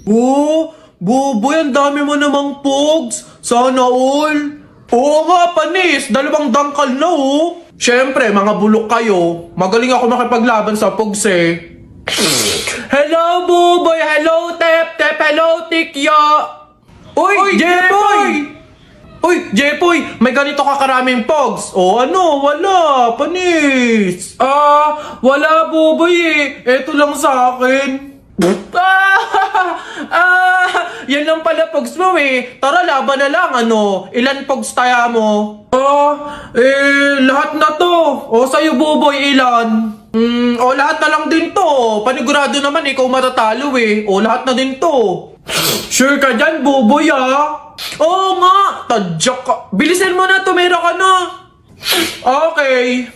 Oh, Buboy, ang dami mo namang pogs. Sana all. Oo nga, panis. 2 dangkal na oh. Siyempre, mga bulok kayo. Magaling ako makipaglaban sa pogs eh. Hello, Buboy! Hello, Tep! Tep! Hello, Tikya! Uy, Jepoy! Uy, Jepoy! May ganito ka karaming pogs. O ano? Wala. Panis. Wala, Buboy eh. Eto lang sa akin. Yan lang pala pogs mo eh. Tara, laban na lang, ano? Ilan pogs tayo mo? Lahat na to. O, sa'yo, Buboy, ilan? Lahat na lang din to. Panigurado naman, ikaw matatalo eh. O, lahat na din to. Sure ka dyan, Buboy ah? Oo nga, tadyak ka. Bilisan mo na, tumira ka na. Okay.